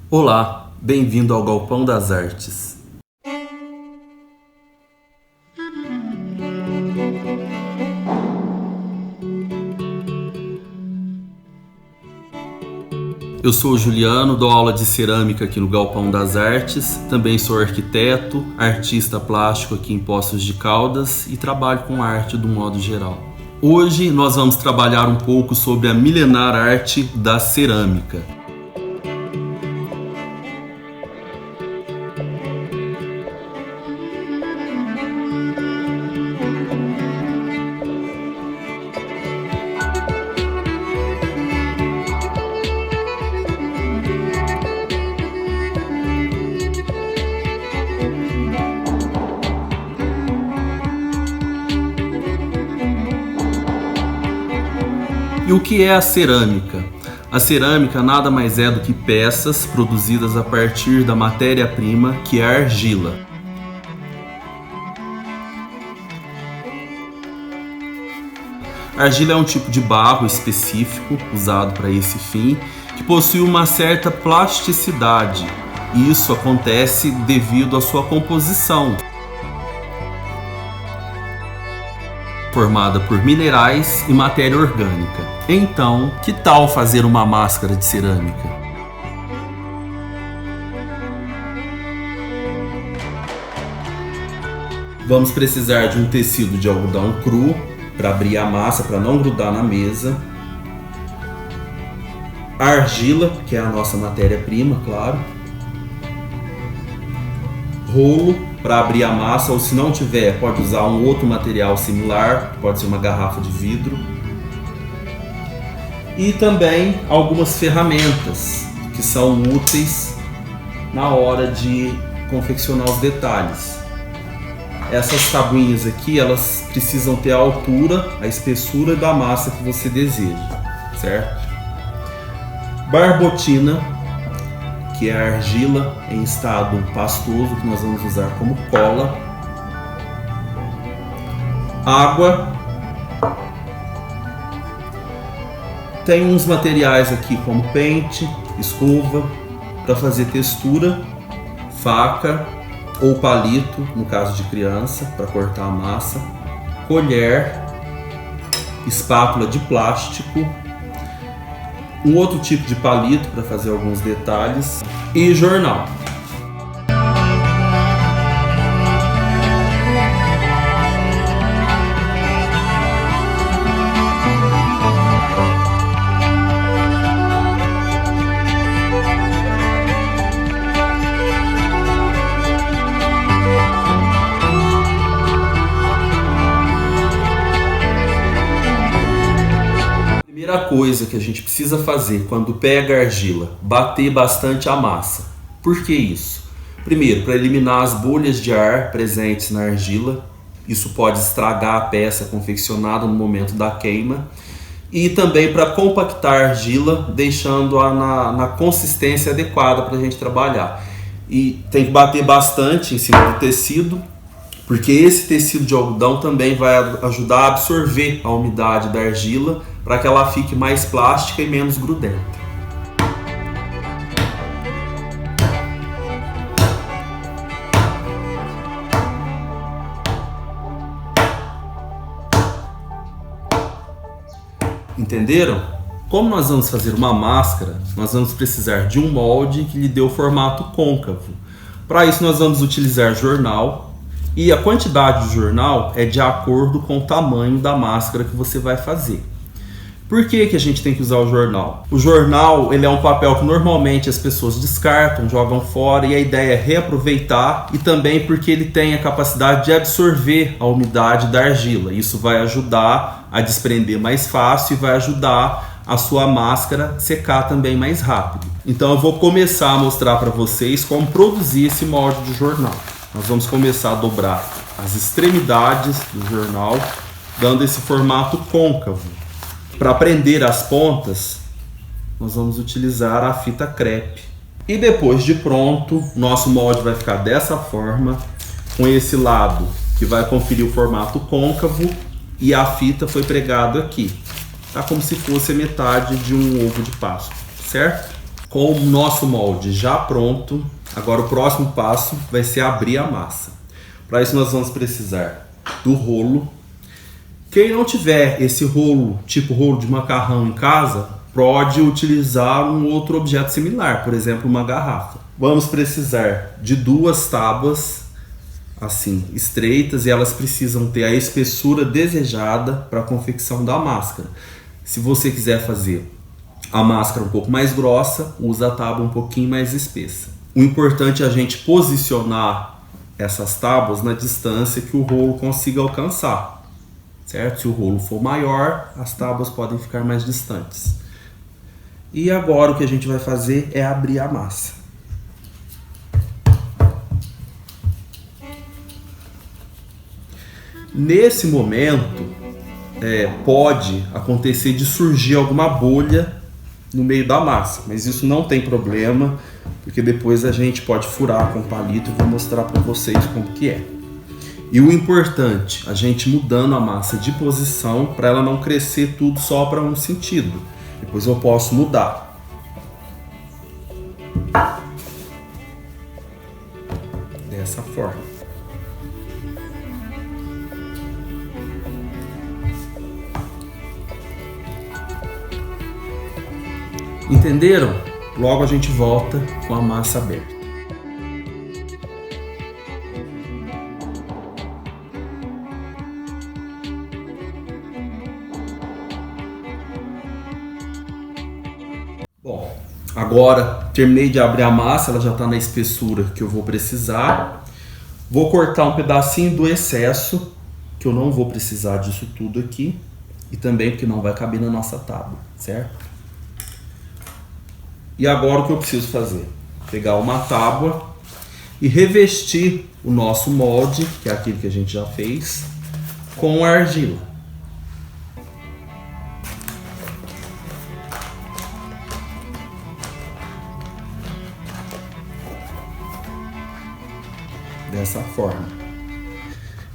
Olá, bem-vindo ao Galpão das Artes. Eu sou o Juliano, dou aula de cerâmica aqui no Galpão das Artes, também sou arquiteto, artista plástico aqui em Poços de Caldas e trabalho com arte do modo geral. Hoje nós vamos trabalhar um pouco sobre a milenar arte da cerâmica. E o que é a cerâmica? A cerâmica nada mais é do que peças produzidas a partir da matéria-prima, que é a argila. A argila é um tipo de barro específico usado para esse fim, que possui uma certa plasticidade. E isso acontece devido à sua composição, formada por minerais e matéria orgânica. Então, que tal fazer uma máscara de cerâmica? Vamos precisar de um tecido de algodão cru para abrir a massa, para não grudar na mesa. A argila, que é a nossa matéria-prima, claro. Rolo para abrir a massa, ou se não tiver, pode usar um outro material similar, pode ser uma garrafa de vidro. E também algumas ferramentas que são úteis na hora de confeccionar os detalhes. Essas tabuinhas aqui, elas precisam ter a altura, a espessura da massa que você deseja, certo? Barbotina, que é a argila em estado pastoso, que nós vamos usar como cola. Água. Tem uns materiais aqui como pente, escova, para fazer textura, faca ou palito, no caso de criança, para cortar a massa, colher, espátula de plástico, um outro tipo de palito para fazer alguns detalhes e jornal. A primeira coisa que a gente precisa fazer quando pega a argila, bater bastante a massa. Por que isso? Primeiro, para eliminar as bolhas de ar presentes na argila. Isso pode estragar a peça confeccionada no momento da queima. E também para compactar a argila, deixando-a na consistência adequada para a gente trabalhar. E tem que bater bastante em cima do tecido, porque esse tecido de algodão também vai ajudar a absorver a umidade da argila para que ela fique mais plástica e menos grudenta. Entenderam? Como nós vamos fazer uma máscara, nós vamos precisar de um molde que lhe dê o formato côncavo. Para isso nós vamos utilizar jornal, e a quantidade de jornal é de acordo com o tamanho da máscara que você vai fazer. Por que a gente tem que usar o jornal? O jornal, ele é um papel que normalmente as pessoas descartam, jogam fora, e a ideia é reaproveitar, e também porque ele tem a capacidade de absorver a umidade da argila. Isso vai ajudar a desprender mais fácil e vai ajudar a sua máscara secar também mais rápido. Então eu vou começar a mostrar para vocês como produzir esse molde de jornal. Nós vamos começar a dobrar as extremidades do jornal, dando esse formato côncavo. Para prender as pontas, nós vamos utilizar a fita crepe. E depois de pronto, nosso molde vai ficar dessa forma, com esse lado que vai conferir o formato côncavo, e a fita foi pregada aqui. Tá como se fosse a metade de um ovo de Páscoa, certo? Com o nosso molde já pronto, agora o próximo passo vai ser abrir a massa. Para isso nós vamos precisar do rolo. Quem não tiver esse rolo, tipo rolo de macarrão em casa, pode utilizar um outro objeto similar, por exemplo, uma garrafa. Vamos precisar de 2 tábuas assim, estreitas, e elas precisam ter a espessura desejada para a confecção da máscara. Se você quiser fazer a máscara um pouco mais grossa, usa a tábua um pouquinho mais espessa. O importante é a gente posicionar essas tábuas na distância que o rolo consiga alcançar, certo? Se o rolo for maior, as tábuas podem ficar mais distantes. E agora o que a gente vai fazer é abrir a massa. Nesse momento, pode acontecer de surgir alguma bolha no meio da massa, mas isso não tem problema, porque depois a gente pode furar com palito e vou mostrar para vocês como que é. E o importante, a gente mudando a massa de posição para ela não crescer tudo só para um sentido. Depois eu posso mudar. Dessa forma. Entenderam? Logo a gente volta com a massa aberta. Bom, agora terminei de abrir a massa, ela já está na espessura que eu vou precisar. Vou cortar um pedacinho do excesso, que eu não vou precisar disso tudo aqui, e também porque não vai caber na nossa tábua, certo? E agora o que eu preciso fazer? Pegar uma tábua e revestir o nosso molde, que é aquele que a gente já fez, com argila. Dessa forma.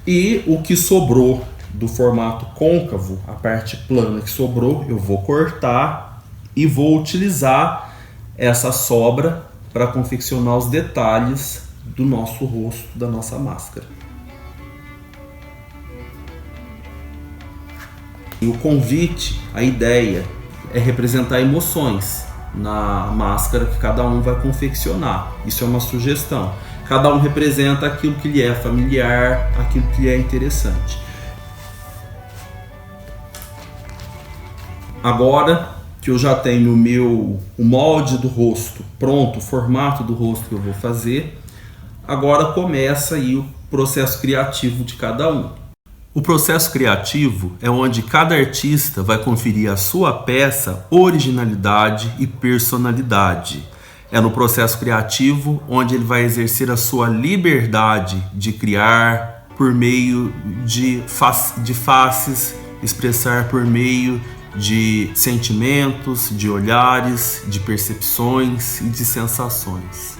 E o que sobrou do formato côncavo, a parte plana que sobrou, eu vou cortar e vou utilizar essa sobra para confeccionar os detalhes do nosso rosto, da nossa máscara. E o convite, a ideia é representar emoções na máscara que cada um vai confeccionar. Isso é uma sugestão. Cada um representa aquilo que lhe é familiar, aquilo que lhe é interessante. Agora que eu já tenho o molde do rosto pronto, o formato do rosto que eu vou fazer, agora começa aí o processo criativo de cada um. O processo criativo é onde cada artista vai conferir à sua peça originalidade e personalidade. É no processo criativo onde ele vai exercer a sua liberdade de criar por meio de faces, expressar por meio de sentimentos, de olhares, de percepções e de sensações.